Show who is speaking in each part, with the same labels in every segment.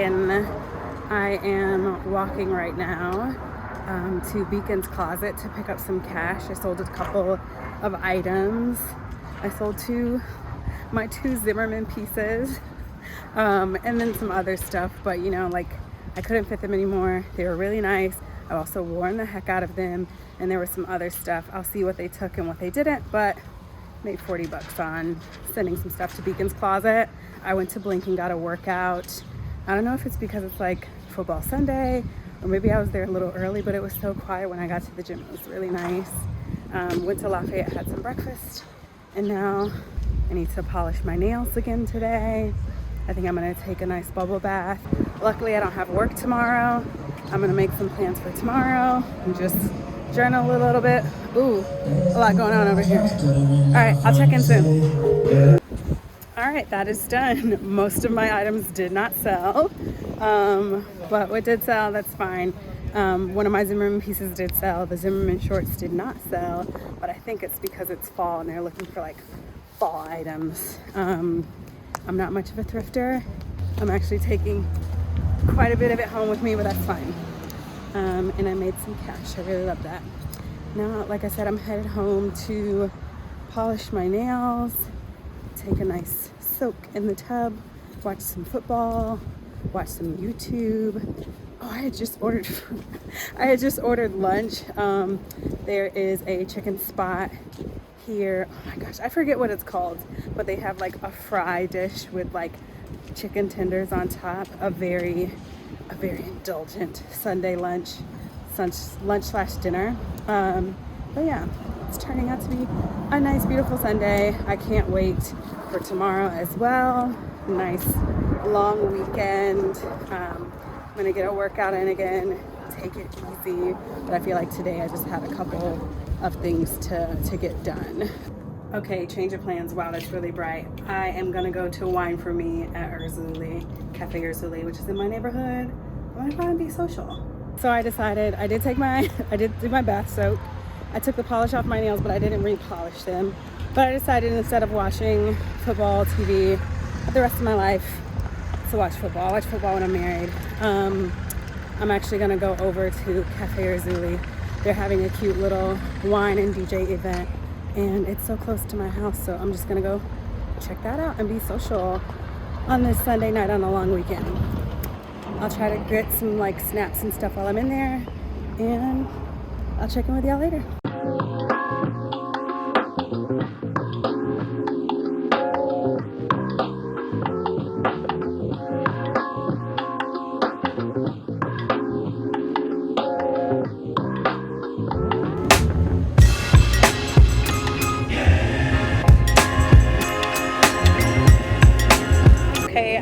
Speaker 1: Megan. I am walking right now to Beacon's Closet to pick up some cash. I sold a couple of items. I sold my two Zimmerman pieces and then some other stuff, but you know, like I couldn't fit them anymore. They were really nice. I've also worn the heck out of them, and there was some other stuff. I'll see what they took and what they didn't, but made 40 bucks on sending some stuff to Beacon's Closet. I went to Blink and got a workout. I don't know if it's because it's like football Sunday, or maybe I was there a little early, but it was so quiet when I got to the gym. It was really nice. Went to Lafayette, had some breakfast, and now I need to polish my nails again today. I think I'm gonna take a nice bubble bath. Luckily, I don't have work tomorrow. I'm gonna make some plans for tomorrow and just journal a little bit. Ooh, a lot going on over here. All right, I'll check in soon. All right, that is done. Most of my items did not sell, but what did sell, that's fine. One of my Zimmerman pieces did sell. The Zimmerman shorts did not sell, but I think it's because it's fall and they're looking for like fall items. I'm not much of a thrifter. I'm actually taking quite a bit of it home with me, but that's fine. And I made some cash. I really love that. Now, like I said, I'm headed home to polish my nails, take a nice soak in the tub, watch some football, watch some YouTube. Oh, I had just ordered food. I had just ordered lunch. There is a chicken spot here. Oh my gosh, I forget what it's called, but they have like a fry dish with like chicken tenders on top. A very indulgent Sunday lunch slash dinner. But yeah, it's turning out to be a nice, beautiful Sunday. I can't wait for tomorrow as well. Nice long weekend. I'm gonna get a workout in again, take it easy. But I feel like today I just had a couple of things to get done. Okay, change of plans. Wow, that's really bright. I am gonna go to Wine for Me at Urzuli, Cafe Urzuli, which is in my neighborhood. I'm gonna go and be social. So I decided, I did do my bath soak. I took the polish off my nails, but I didn't re-polish them. But I decided instead of watching football TV for the rest of my life to watch football. I watch football when I'm married. I'm actually gonna go over to Cafe Urzuli. They're having a cute little wine and DJ event, and it's so close to my house, so I'm just gonna go check that out and be social on this Sunday night on a long weekend. I'll try to get some like snaps and stuff while I'm in there, and I'll check in with y'all later.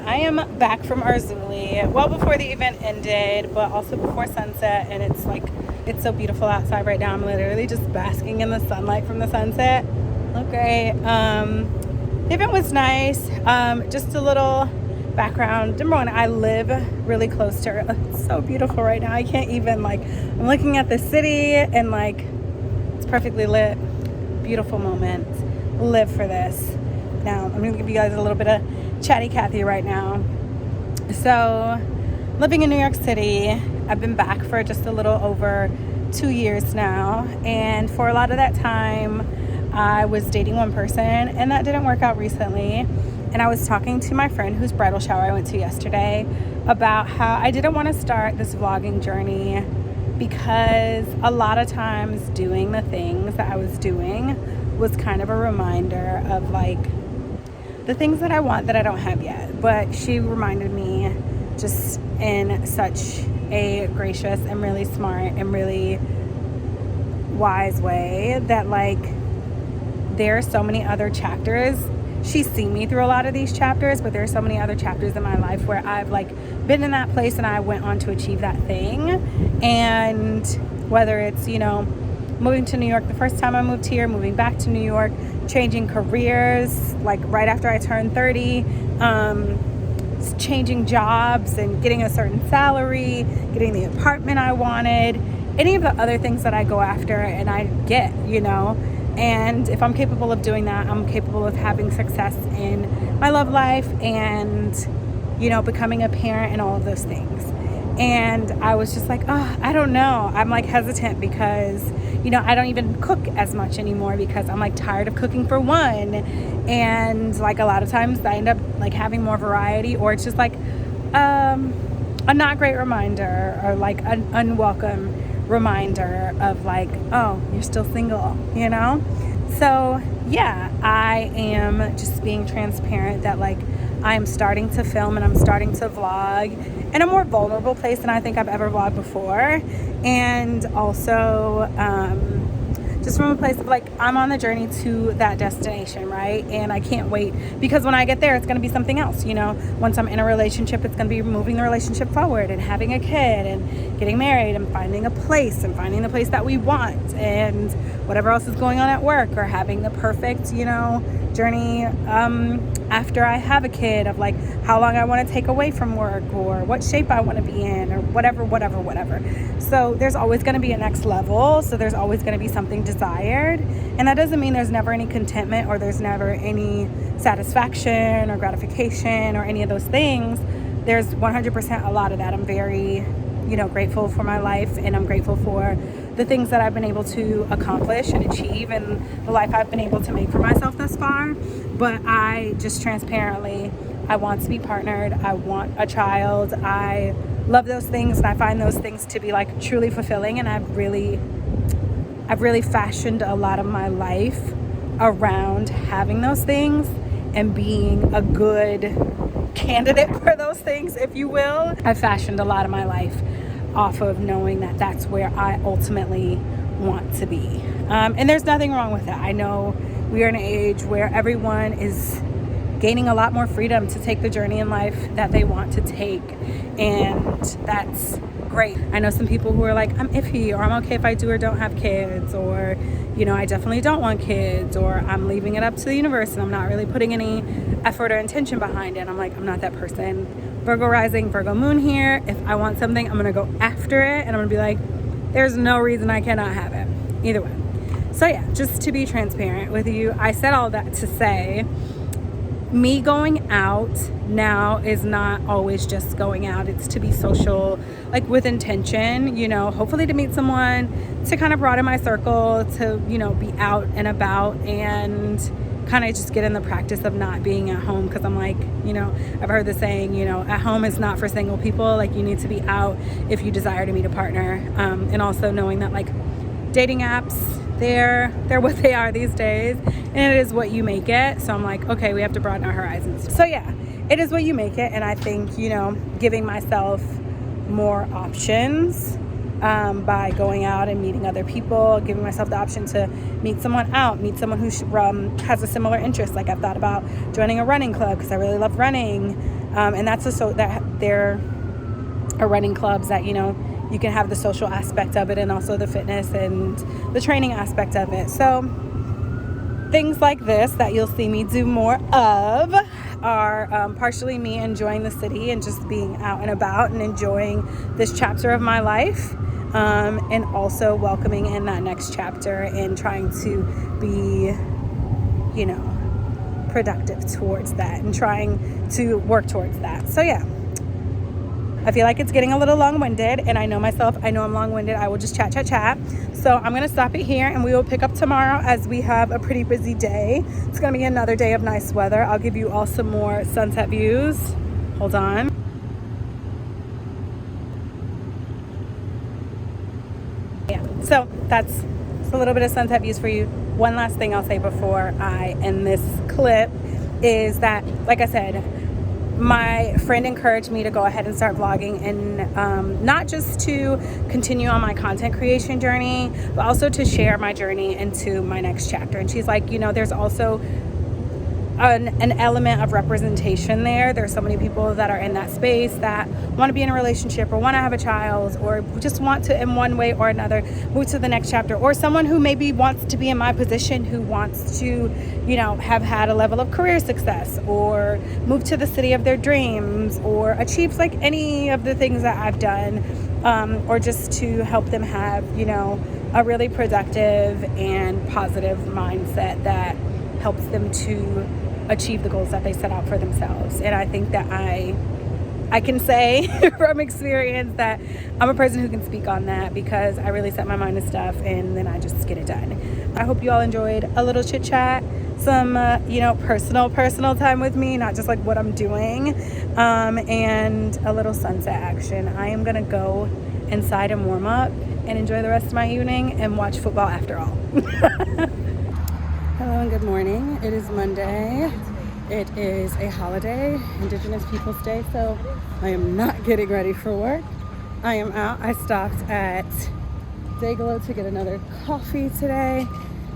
Speaker 1: I am back from Urzuli, well before the event ended, but also before sunset, and it's so beautiful outside right now. I'm literally just basking in the sunlight from the sunset. Look great. The event was nice. Just a little background. Number one, I live really close to her. It's so beautiful right now. I can't even I'm looking at the city and it's perfectly lit. Beautiful moment. Live for this. Now I'm gonna give you guys a little bit of chatty Cathy right now. So, living in New York City, I've been back for just a little over 2 years now, and for a lot of that time I was dating one person, and that didn't work out recently. And I was talking to my friend whose bridal shower I went to yesterday about how I didn't want to start this vlogging journey because a lot of times doing the things that I was doing was kind of a reminder of the things that I want that I don't have yet. But she reminded me just in such a gracious and really smart and really wise way that there are so many other chapters. She's seen me through a lot of these chapters, but there are so many other chapters in my life where I've been in that place and I went on to achieve that thing. And whether it's, moving to New York the first time I moved here, moving back to New York, changing careers right after I turned 30, changing jobs and getting a certain salary, getting the apartment I wanted, any of the other things that I go after and I get, and if I'm capable of doing that, I'm capable of having success in my love life and you know, becoming a parent and all of those things. And I was just like, oh, I don't know. I'm like hesitant because, you know, I don't even cook as much anymore because I'm like tired of cooking for one. And like a lot of times I end up like having more variety, or it's just like a not great reminder, or like an unwelcome reminder of like, oh, you're still single, you know? So yeah, I am just being transparent that like I am starting to film and I'm starting to vlog in a more vulnerable place than I think I've ever vlogged before. And also just from a place of like, I'm on the journey to that destination, right? And I can't wait, because when I get there, it's going to be something else, you know? Once I'm in a relationship, it's going to be moving the relationship forward and having a kid and getting married and finding a place and finding the place that we want and whatever else is going on at work, or having the perfect, you know, journey after I have a kid, of like how long I want to take away from work, or what shape I want to be in, or whatever. So there's always going to be a next level. So there's always going to be something desired. And that doesn't mean there's never any contentment, or there's never any satisfaction or gratification or any of those things. There's 100% a lot of that. I'm very, you know, grateful for my life, and I'm grateful for the things that I've been able to accomplish and achieve, and the life I've been able to make for myself thus far. But I just transparently, I want to be partnered. I want a child. I love those things, and I find those things to be like truly fulfilling. And I've really fashioned a lot of my life around having those things and being a good candidate for those things, if you will. I fashioned a lot of my life off of knowing that that's where I ultimately want to be. And there's nothing wrong with that. I know we are in an age where everyone is gaining a lot more freedom to take the journey in life that they want to take. And that's great. I know some people who are like, I'm iffy, or I'm okay if I do or don't have kids, or, you know, I definitely don't want kids, or I'm leaving it up to the universe and I'm not really putting any effort or intention behind it. I'm like, I'm not that person. Virgo rising, Virgo moon here. If I want something, I'm gonna go after it, and I'm gonna be like, there's no reason I cannot have it. Either way. So yeah, just to be transparent with you, I said all that to say, me going out now is not always just going out. It's to be social, like with intention, you know, hopefully to meet someone, to kind of broaden my circle, to, you know, be out and about, and kind of just get in the practice of not being at home. Because I'm like, you know, I've heard the saying, you know, at home is not for single people. Like, you need to be out if you desire to meet a partner. And also knowing that like dating apps, they're what they are these days, and it is what you make it. So I'm like, okay, we have to broaden our horizons. So yeah, it is what you make it. And I think, you know, giving myself more options by going out and meeting other people, giving myself the option to meet someone out, meet someone who has a similar interest. Like, I've thought about joining a running club because I really love running, and that's that there are running clubs that, you know, you can have the social aspect of it and also the fitness and the training aspect of it. So things like this that you'll see me do more of are partially me enjoying the city and just being out and about and enjoying this chapter of my life, and also welcoming in that next chapter and trying to be, you know, productive towards that and trying to work towards that. So yeah, I feel like it's getting a little long-winded, and I know myself, I know I'm long-winded. I will just chat. So I'm going to stop it here, and we will pick up tomorrow as we have a pretty busy day. It's going to be another day of nice weather. I'll give you all some more sunset views. Hold on. Yeah, so that's a little bit of sunset views for you. One last thing I'll say before I end this clip is that, like I said, my friend encouraged me to go ahead and start vlogging, and not just to continue on my content creation journey, but also to share my journey into my next chapter. And she's like, you know, there's also an element of representation there. There's so many people that are in that space that want to be in a relationship, or want to have a child, or just want to, in one way or another, move to the next chapter, or someone who maybe wants to be in my position, who wants to, you know, have had a level of career success, or move to the city of their dreams, or achieve like any of the things that I've done, or just to help them have, you know, a really productive and positive mindset that helps them to achieve the goals that they set out for themselves. And I think that I I can say from experience that I'm a person who can speak on that because I really set my mind to stuff and then I just get it done. I hope you all enjoyed a little chit chat, some personal time with me, not just like what I'm doing, and a little sunset action. I am gonna go inside and warm up and enjoy the rest of my evening and watch football after all. Hello and good morning. It is Monday. It is a holiday, Indigenous Peoples Day, so I am not getting ready for work. I am out. I stopped at Dayglow to get another coffee today,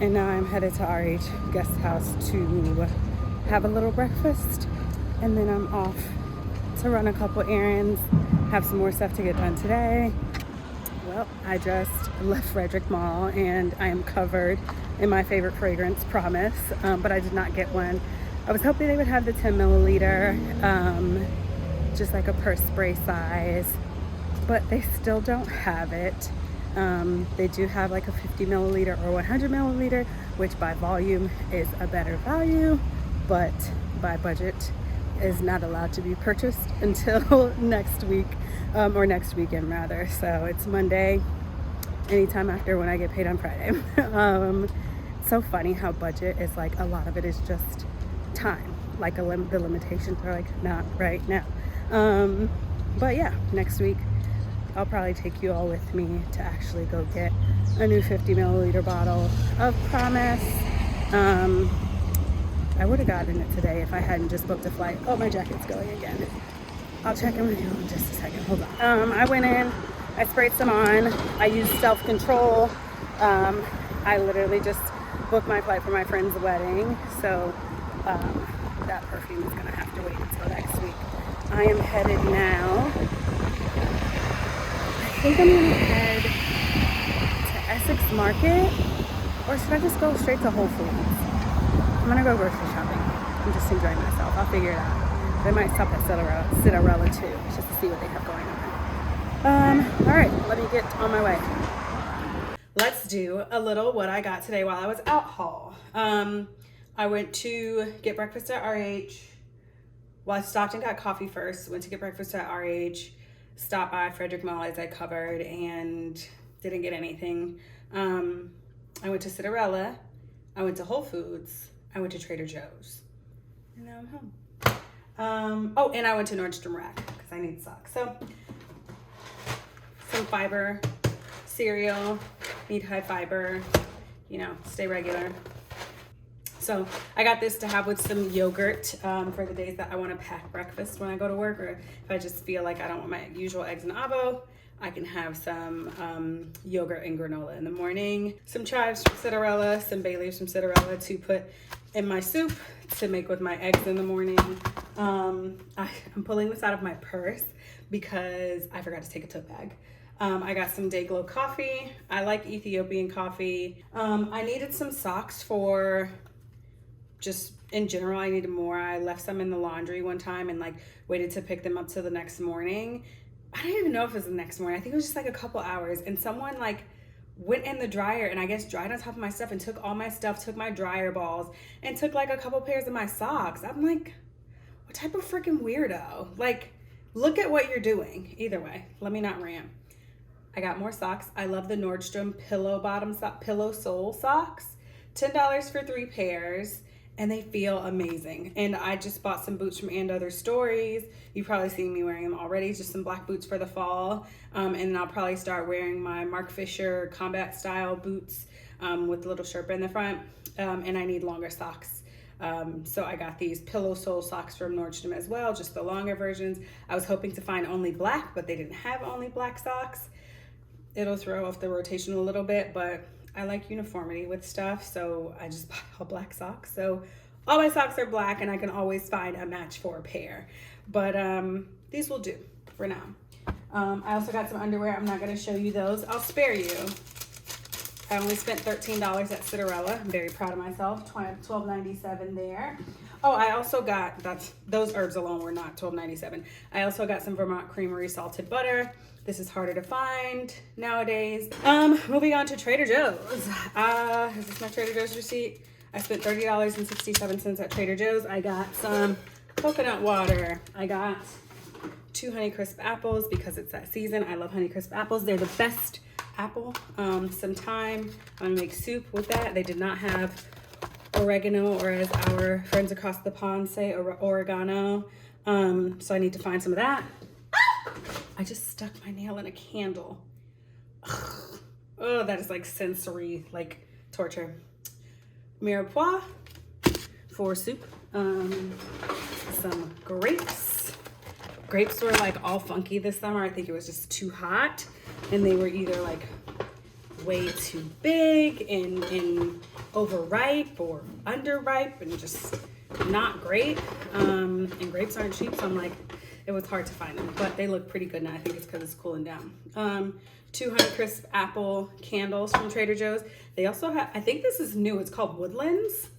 Speaker 1: and now I'm headed to RH Guest House to have a little breakfast, and then I'm off to run a couple errands, have some more stuff to get done today. Well, I just left Frederick Mall, and I am covered in my favorite fragrance, Promise, but I did not get one. I was hoping they would have the 10 milliliter, just like a purse spray size, but they still don't have it. They do have like a 50 milliliter or 100 milliliter, which by volume is a better value, but by budget is not allowed to be purchased until next week, or next weekend rather. So it's Monday, anytime after when I get paid on Friday. So funny how budget is like, a lot of it is just time, like the limitations are like not right now, but yeah, next week I'll probably take you all with me to actually go get a new 50 milliliter bottle of Promise. I would have gotten it today if I hadn't just booked a flight. Oh, my jacket's going again. I'll check in with you in just a second. Hold on. I went in, I sprayed some on, I used self-control. I literally just booked my flight for my friend's wedding, so that perfume is gonna have to wait until next week. I am headed now. I think I'm gonna head to Essex Market, or should I just go straight to Whole Foods? I'm gonna go grocery shopping. I'm just enjoying myself. I'll figure it out. They might stop at Cinderella too, just to see what they have going on. All right, let me get on my way. Let's do a little what I got today while I was out haul. I went to get breakfast at RH. Well, I stopped and got coffee first. Went to get breakfast at RH. Stopped by Frederick Mall as I covered and didn't get anything. I went to Cinderella. I went to Whole Foods. I went to Trader Joe's. And now I'm home. Oh, and I went to Nordstrom Rack because I need socks. So, some fiber, cereal, need high fiber, stay regular. So I got this to have with some yogurt for the days that I want to pack breakfast when I go to work, or if I just feel like I don't want my usual eggs and avo, I can have some yogurt and granola in the morning. Some chives from Cinderella, some bay leaves from Cinderella to put in my soup to make with my eggs in the morning. I'm pulling this out of my purse because I forgot to take a tote bag. I got some Dayglow coffee. I like Ethiopian coffee. I needed some socks for just in general. I needed more. I left some in the laundry one time and like waited to pick them up till the next morning. I don't even know if it was the next morning. I think it was just like a couple hours, and someone like went in the dryer and I guess dried on top of my stuff and took all my stuff, took my dryer balls and took like a couple pairs of my socks. I'm like, what type of freaking weirdo? Like, look at what you're doing. Either way, let me not rant. I got more socks. I love the Nordstrom pillow sole socks. $10 for 3 pairs. And they feel amazing. And I just bought some boots from And Other Stories. You've probably seen me wearing them already. Just some black boots for the fall. And I'll probably start wearing my Mark Fisher combat style boots with a little Sherpa in the front. And I need longer socks. So I got these pillow sole socks from Nordstrom as well, just the longer versions. I was hoping to find only black, but they didn't have only black socks. It'll throw off the rotation a little bit, but I like uniformity with stuff, so I just bought all black socks. So all my socks are black, and I can always find a match for a pair. But these will do for now. I also got some underwear. I'm not going to show you those. I'll spare you. I only spent $13 at Cinderella. I'm very proud of myself. $12.97 there. Oh, I also got, those herbs alone were not $12.97. I also got some Vermont Creamery salted butter. This is harder to find nowadays. Moving on to Trader Joe's. Is this my Trader Joe's receipt? I spent $30.67 at Trader Joe's. I got some coconut water. I got 2 Honeycrisp apples because it's that season. I love Honeycrisp apples. They're the best apple. Some thyme. I'm gonna make soup with that. They did not have oregano, or as our friends across the pond say, oregano. So I need to find some of that. I just stuck my nail in a candle. Ugh. Oh, that is like sensory, like torture. Mirepoix for soup. Some grapes. Grapes were like all funky this summer. I think it was just too hot, and they were either like way too big and overripe or underripe and just not great. And grapes aren't cheap, so I'm like, it was hard to find them, but they look pretty good now. I think it's because it's cooling down. 2 Honeycrisp apple candles from Trader Joe's. They also have, I think this is new, it's called Woodlands.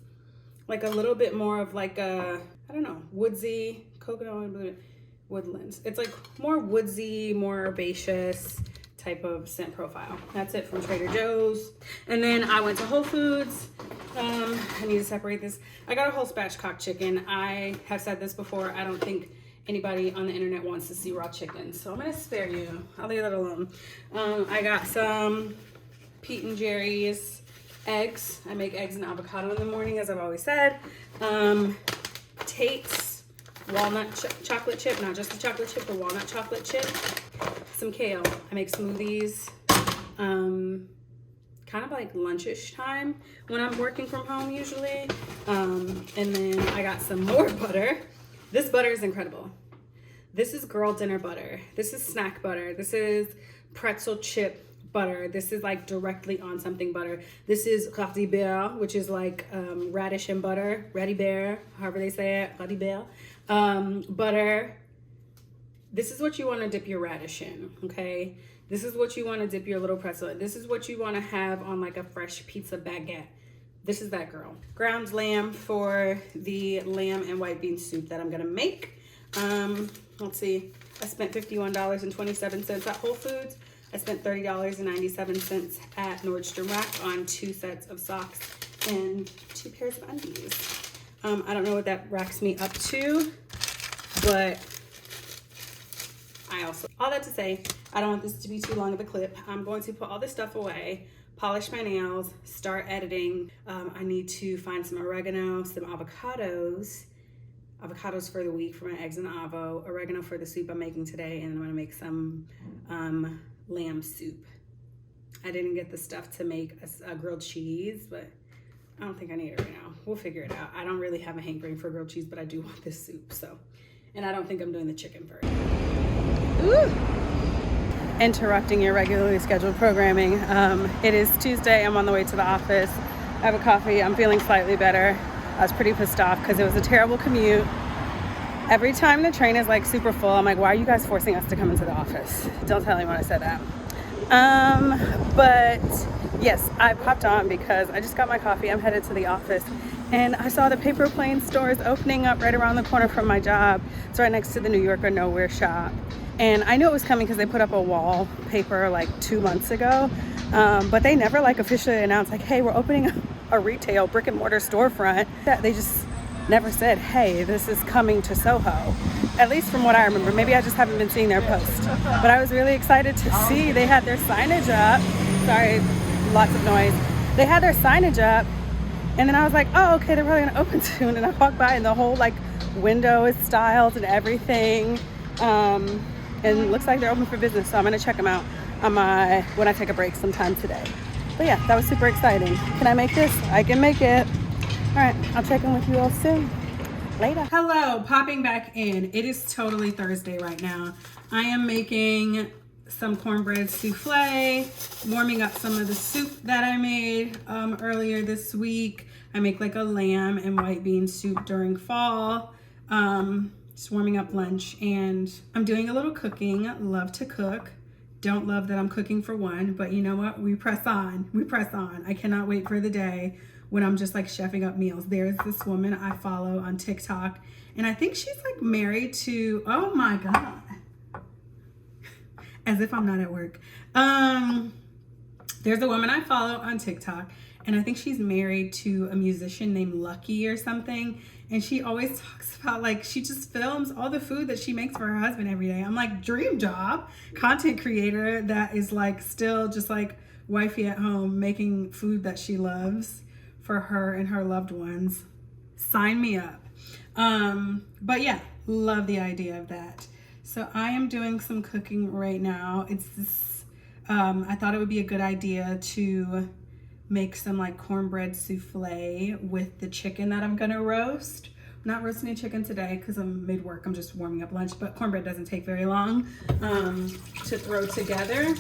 Speaker 1: Like a little bit more of like a, I don't know, woodsy, coconut woodlands. It's like more woodsy, more herbaceous type of scent profile. That's it from Trader Joe's. And then I went to Whole Foods. I need to separate this. I got a whole spatchcock chicken. I have said this before. I don't think anybody on the internet wants to see raw chicken, so I'm gonna spare you. I'll leave that alone. I got some Pete and Jerry's eggs. I make eggs and avocado in the morning, as I've always said. Tate's walnut chocolate chip, not just the chocolate chip, the walnut chocolate chip. Some kale. I make smoothies. Kind of like lunchish time when I'm working from home usually. And then I got some more butter. This butter is incredible. This is girl dinner butter. This is snack butter. This is pretzel chip butter. This is like directly on something butter. This is radis bear, which is like radish and butter. Radis bear, however they say it, radis bear. Butter. This is what you want to dip your radish in, okay? This is what you want to dip your little pretzel in. This is what you want to have on like a fresh pizza baguette. This is that girl. Ground lamb for the lamb and white bean soup that I'm gonna make. Let's see, I spent $51.27 at Whole Foods. I spent $30.97 at Nordstrom Rack on 2 sets of socks and 2 pairs of undies. I don't know what that racks me up to, but all that to say, I don't want this to be too long of a clip. I'm going to put all this stuff away, polish my nails, start editing. I need to find some oregano, some avocados for the week for my eggs and avo, oregano for the soup I'm making today, and I'm gonna make some lamb soup. I didn't get the stuff to make a grilled cheese, but I don't think I need it right now. We'll figure it out. I don't really have a hankering for grilled cheese, but I do want this soup, so. And I don't think I'm doing the chicken first. Ooh. Interrupting your regularly scheduled programming. It is Tuesday. I'm on the way to the office. I have a coffee. I'm feeling slightly better. I was pretty pissed off because it was a terrible commute. Every time the train is like super full, I'm like, why are you guys forcing us to come into the office? Don't tell anyone I said that. But yes, I popped on because I just got my coffee. I'm headed to the office and I saw the paper plane stores opening up right around the corner from my job. It's right next to the New Yorker Nowhere shop. And I knew it was coming because they put up a wallpaper like 2 months ago. But they never like officially announced like, hey, we're opening a retail brick and mortar storefront. They just never said, hey, this is coming to Soho. At least from what I remember. Maybe I just haven't been seeing their post. But I was really excited to see they had their signage up. Sorry, lots of noise. They had their signage up. And then I was like, oh, okay, they're probably gonna open soon. And I walked by and the whole like window is styled and everything. And it looks like they're open for business. So I'm gonna check them out on when I take a break sometime today. But yeah, that was super exciting. Can I make this? I can make it. All right, I'll check in with you all soon. Later. Hello, popping back in. It is totally Thursday right now. I am making some cornbread souffle, warming up some of the soup that I made earlier this week. I make like a lamb and white bean soup during fall. Just warming up lunch, and I'm doing a little cooking. Love to cook. Don't love that I'm cooking for one, but you know what? We press on. We press on. I cannot wait for the day when I'm just like chefing up meals. There's this woman I follow on TikTok, and I think she's like married to, oh my God. As if I'm not at work. There's a woman I follow on TikTok, and I think she's married to a musician named Lucky or something. And she always talks about, like, she just films all the food that she makes for her husband every day. I'm like, dream job, content creator that is like still just like wifey at home making food that she loves for her and her loved ones. Sign me up. But yeah, love the idea of that. So I am doing some cooking right now. It's this, I thought it would be a good idea to make some like cornbread souffle with the chicken that I'm gonna roast. I'm not roasting any chicken today because I'm mid-work. I'm just warming up lunch, but cornbread doesn't take very long to throw together.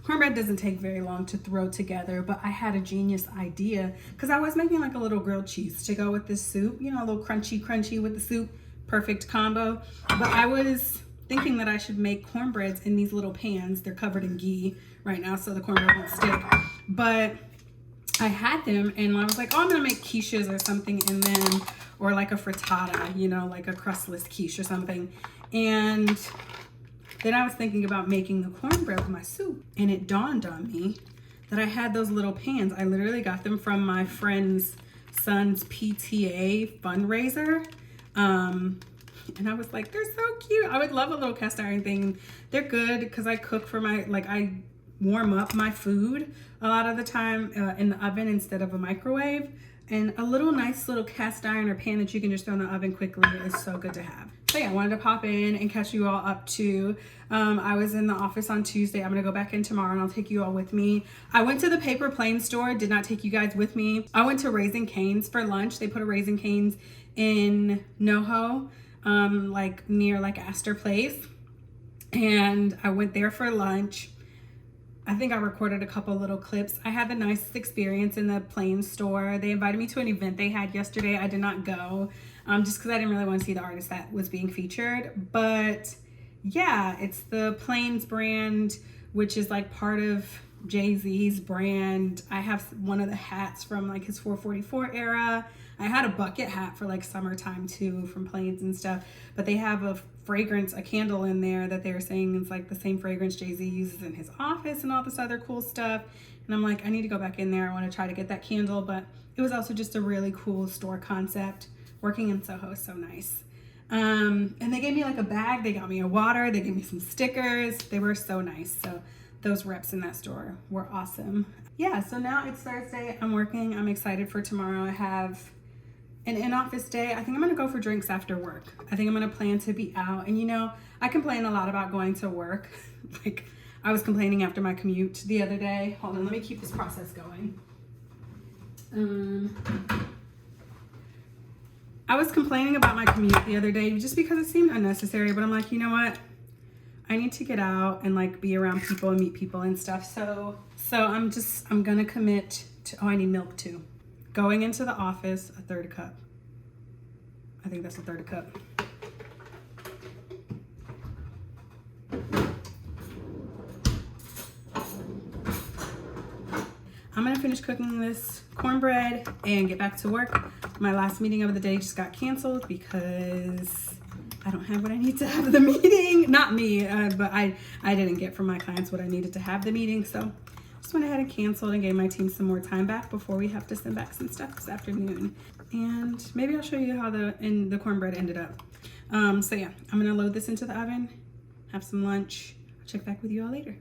Speaker 1: Cornbread doesn't take very long to throw together, but I had a genius idea because I was making like a little grilled cheese to go with this soup, you know, a little crunchy with the soup, perfect combo. But I was thinking that I should make cornbreads in these little pans. They're covered in ghee right now, so the cornbread won't stick. But I had them and I was like, oh, I'm gonna make quiches or something in them, or like a frittata, you know, like a crustless quiche or something. And then I was thinking about making the cornbread with my soup, and it dawned on me that I had those little pans. I literally got them from my friend's son's PTA fundraiser. And I was like, they're so cute. I would love a little cast iron thing. They're good because I cook for my, like, I warm up my food a lot of the time in the oven instead of a microwave. And a little nice little cast iron or pan that you can just throw in the oven quickly is so good to have. So yeah, I wanted to pop in and catch you all up to. I was in the office on Tuesday. I'm gonna go back in tomorrow and I'll take you all with me. I went to the paper plane store, did not take you guys with me. I went to Raising Cane's for lunch. They put a Raising Cane's in NoHo, like near like Astor Place. And I went there for lunch. I think I recorded a couple little clips. I had the nicest experience in the plane store. They invited me to an event they had yesterday. I did not go just because I didn't really want to see the artist that was being featured. But yeah, it's the Planes brand, which is like part of Jay-Z's brand. I have one of the hats from like his 444 era. I had a bucket hat for like summertime too from Planes and stuff. But they have a fragrance, a candle in there that they were saying is like the same fragrance Jay-Z uses in his office and all this other cool stuff. And I'm like, I need to go back in there. I want to try to get that candle, but it was also just a really cool store concept. Working in Soho is so nice. And they gave me like a bag. They got me a water. They gave me some stickers. They were so nice. So those reps in that store were awesome. Yeah, so now it's Thursday. I'm working. I'm excited for tomorrow. I have an in-office day. I think I'm gonna go for drinks after work. I think I'm gonna plan to be out. And you know, I complain a lot about going to work. Like I was complaining after my commute the other day. Hold on, let me keep this process going. I was complaining about my commute the other day just because it seemed unnecessary, but I'm like, you know what? I need to get out and like be around people and meet people and stuff. So I'm gonna commit to, oh, I need milk too. Going into the office, a third cup. I think that's a third cup. I'm gonna finish cooking this cornbread and get back to work. My last meeting of the day just got canceled because I don't have what I need to have the meeting. Not me, but I didn't get from my clients what I needed to have the meeting. So just went ahead and canceled and gave my team some more time back before we have to send back some stuff this afternoon. And maybe I'll show you how the cornbread ended up. So yeah, I'm gonna load this into the oven, have some lunch. I'll check back with you all later.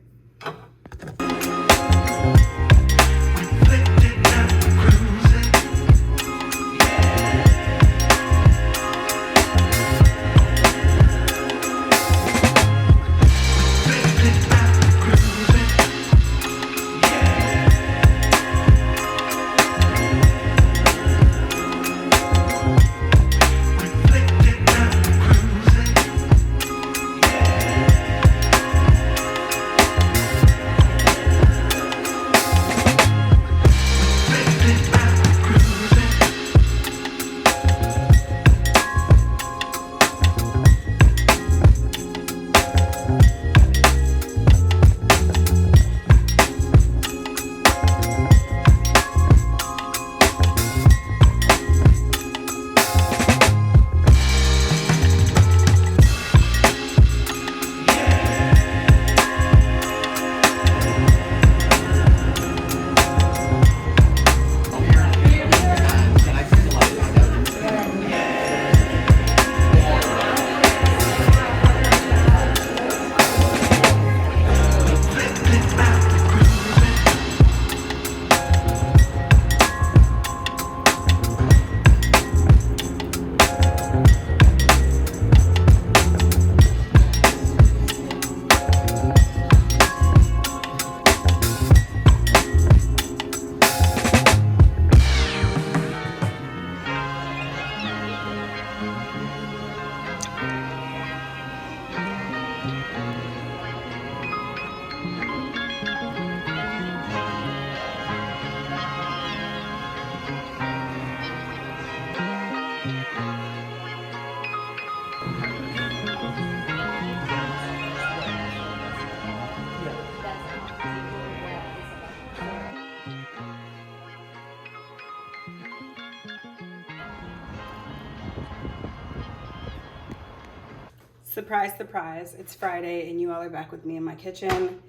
Speaker 1: Surprise, surprise, it's Friday and you all are back with me in my kitchen.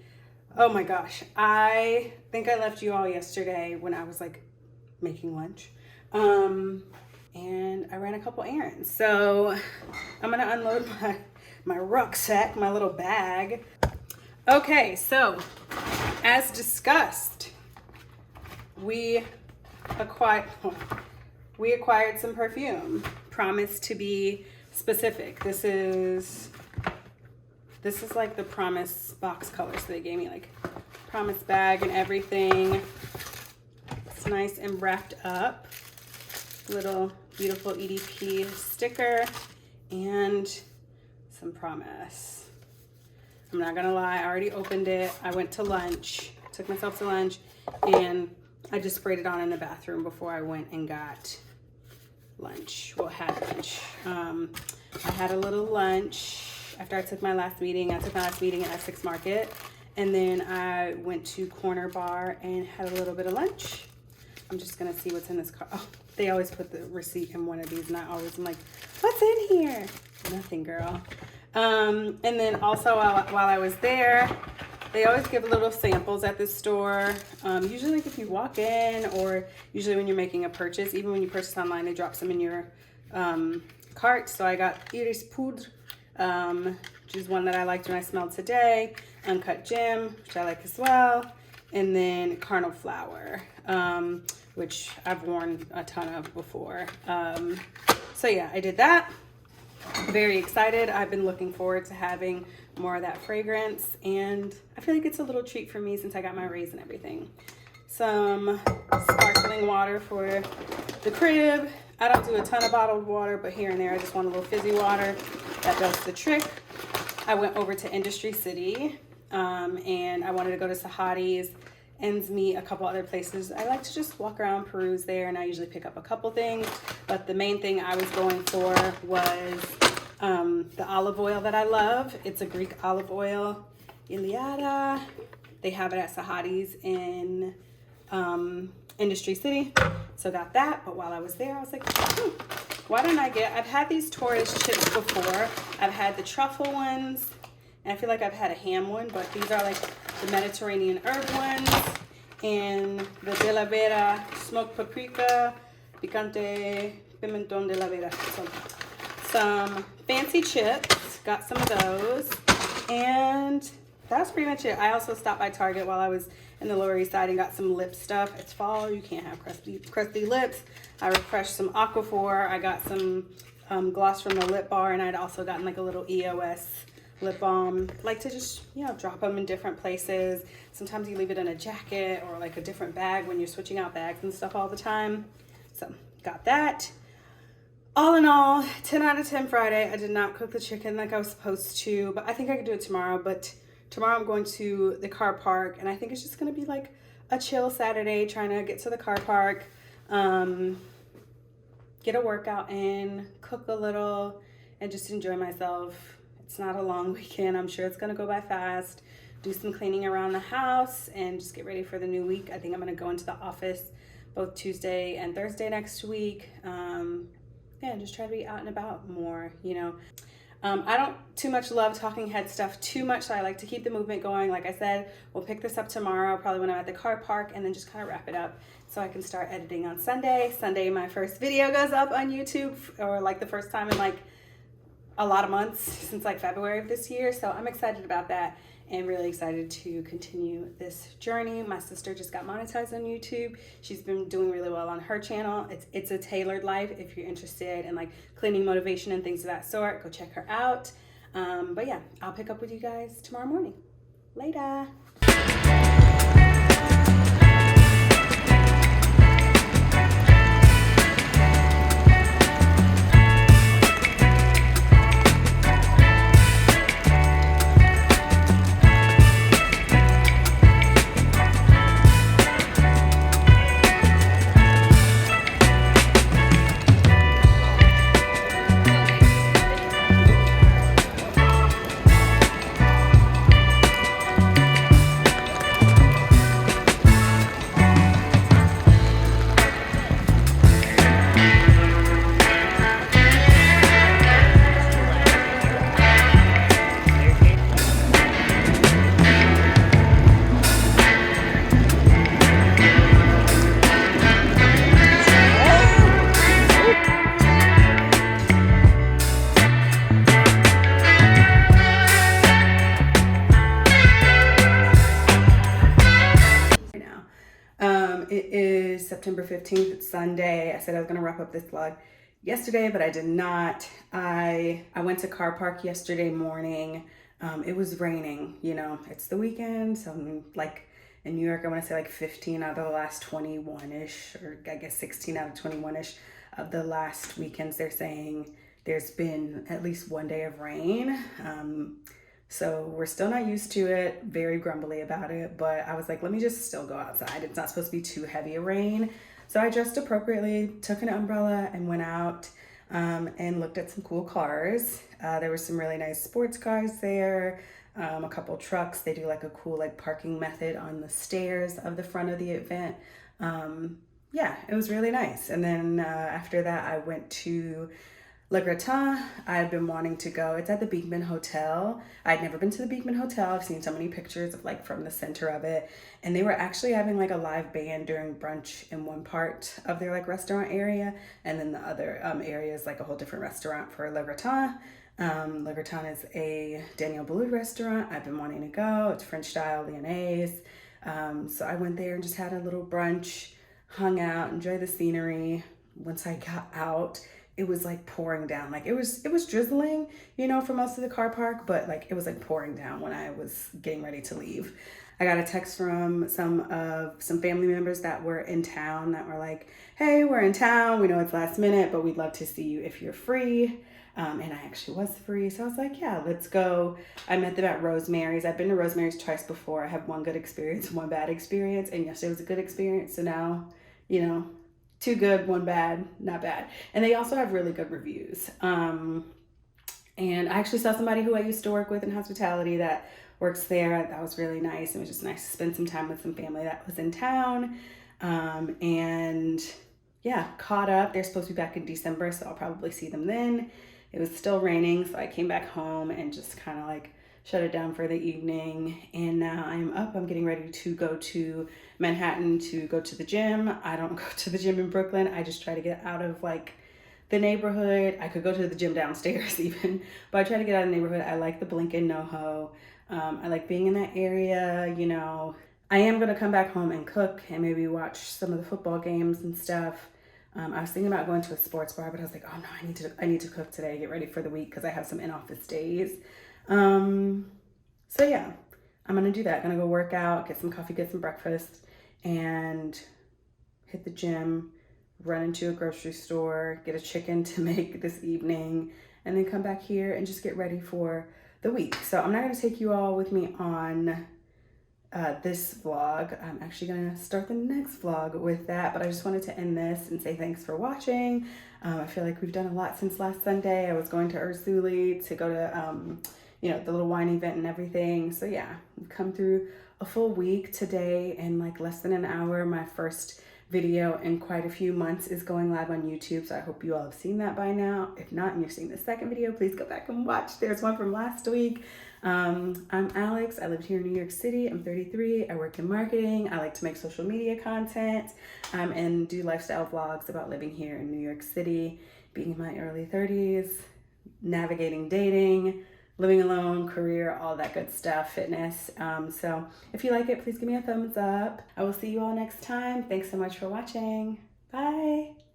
Speaker 1: Oh my gosh, I think I left you all yesterday when I was like making lunch. And I ran a couple errands. So I'm gonna unload my rucksack, my little bag. Okay, so as discussed, we acquired some perfume. Promised to be specific. This is like the Promise box color, so they gave me like Promise bag and everything. It's nice and wrapped up. Little beautiful EDP sticker and some Promise. I'm not gonna lie, I already opened it. I went to lunch, took myself to lunch, and I just sprayed it on in the bathroom before I went and got lunch. Well, had lunch. I had a little lunch after I took my last meeting. I took my last meeting at Essex Market, and then I went to Corner Bar and had a little bit of lunch. I'm just gonna see what's in this car. Oh, they always put the receipt in one of these, and I always am like, what's in here? Nothing, girl. And then also while I was there, they always give little samples at this store. Usually like if you walk in, or usually when you're making a purchase, even when you purchase online, they drop some in your cart. So I got Iris Poudre, which is one that I liked when I smelled today. Uncut Gem, which I like as well. And then Carnal Flower, which I've worn a ton of before. So yeah, I did that. Very excited. I've been looking forward to having more of that fragrance, and I feel like it's a little treat for me since I got my raise and everything. Some sparkling water for the crib. I don't do a ton of bottled water, but here and there I just want a little fizzy water that does the trick. I went over to Industry City, and I wanted to go to Sahadi's, Ends Meet, a couple other places. I like to just walk around, peruse there, and I usually pick up a couple things, but the main thing I was going for was the olive oil that I love. It's a Greek olive oil, Iliada. They have it at Sahadi's in Industry City, so got that. But while I was there, I was like, why don't I I've had these Torres chips before. I've had the truffle ones, and I feel like I've had a ham one, but these are like the Mediterranean herb ones, and the De La Vera smoked paprika, picante, pimentón de la Vera. So, some fancy chips, got some of those, and that's pretty much it. I also stopped by Target while I was in the Lower East Side and got some lip stuff. It's fall, you can't have crusty lips. I refreshed some Aquaphor. I got some gloss from the Lip Bar, and I'd also gotten like a little EOS lip balm. Like to just, you know, drop them in different places. Sometimes you leave it in a jacket or like a different bag when you're switching out bags and stuff all the time. So got that. All in all, 10 out of 10 Friday. I did not cook the chicken like I was supposed to, but I think I could do it tomorrow. But tomorrow I'm going to the car park, and I think it's just gonna be like a chill Saturday, trying to get to the car park, get a workout in, cook a little, and just enjoy myself. It's not a long weekend. I'm sure it's gonna go by fast. Do some cleaning around the house and just get ready for the new week. I think I'm gonna go into the office both Tuesday and Thursday next week. Yeah, just try to be out and about more, you know. I don't too much love talking head stuff too much, so I like to keep the movement going. Like I said, we'll pick this up tomorrow, probably when I'm at the car park, and then just kind of wrap it up so I can start editing on Sunday. Sunday, my first video goes up on YouTube, or like the first time in like a lot of months, since like February of this year. So I'm excited about that and really excited to continue this journey. My sister just got monetized on YouTube. She's been doing really well on her channel. It's a tailored life. If you're interested in like cleaning motivation and things of that sort, go check her out. But yeah, I'll pick up with you guys tomorrow morning. Later. It is September 15th, it's Sunday. I said I was gonna wrap up this vlog yesterday, but I did not. I went to car park yesterday morning. It was raining, you know, it's the weekend. So like in New York, I wanna say like 15 out of the last 21-ish, or I guess 16 out of 21-ish of the last weekends. They're saying there's been at least one day of rain. So we're still not used to it, very grumbly about it, but I was like, let me just still go outside. It's not supposed to be too heavy a rain. So I dressed appropriately, took an umbrella and went out and looked at some cool cars. There were some really nice sports cars there, a couple trucks. They do like a cool like parking method on the stairs of the front of the event. Yeah, it was really nice. And then after that, I went to Le Gratin. I've been wanting to go. It's at the Beekman Hotel. I'd never been to the Beekman Hotel. I've seen so many pictures of like from the center of it. And they were actually having like a live band during brunch in one part of their like restaurant area. And then the other area is like a whole different restaurant for Le Gratin. Le Gratin is a Daniel Boulud restaurant. I've been wanting to go. It's French style, lyonnaise. So I went there and just had a little brunch, hung out, enjoyed the scenery. Once I got out, it was like pouring down. Like it was drizzling, you know, for most of the car park, but like it was like pouring down when I was getting ready to leave. I got a text from some family members that were in town that were like, hey, we're in town. We know it's last minute, but we'd love to see you if you're free. And I actually was free. So I was like, yeah, let's go. I met them at Rosemary's. I've been to Rosemary's twice before. I had one good experience, one bad experience. And yesterday was a good experience. So now, you know, 2 good, 1 bad, not bad. And they also have really good reviews. And I actually saw somebody who I used to work with in hospitality that works there. That was really nice. It was just nice to spend some time with some family that was in town. And yeah, caught up. They're supposed to be back in December, so I'll probably see them then. It was still raining, so I came back home and just kind of like shut it down for the evening. And now I'm up. I'm getting ready to go to Manhattan to go to the gym. I don't go to the gym in Brooklyn. I just try to get out of like the neighborhood. I could go to the gym downstairs even, but I try to get out of the neighborhood. I like the Blink in NoHo. I like being in that area, you know. I am gonna come back home and cook and maybe watch some of the football games and stuff. I was thinking about going to a sports bar, but I was like, oh no, I need to cook today, get ready for the week because I have some in-office days. So yeah, I'm gonna do that. Gonna go work out, get some coffee, get some breakfast, and hit the gym, run into a grocery store, get a chicken to make this evening, and then come back here and just get ready for the week. So I'm not gonna take you all with me on this vlog. I'm actually gonna start the next vlog with that, but I just wanted to end this and say thanks for watching. I feel like we've done a lot since last Sunday. I was going to Ursuli to go to you know, the little wine event and everything. So yeah, we've come through a full week. Today in like less than an hour, my first video in quite a few months is going live on YouTube. So I hope you all have seen that by now. If not, and you're seeing the second video, please go back and watch. There's one from last week. I'm Alex. I live here in New York City. I'm 33. I work in marketing. I like to make social media content and do lifestyle vlogs about living here in New York City, being in my early 30s, navigating dating, living alone, career, all that good stuff, fitness. So if you like it, please give me a thumbs up. I will see you all next time. Thanks so much for watching. Bye.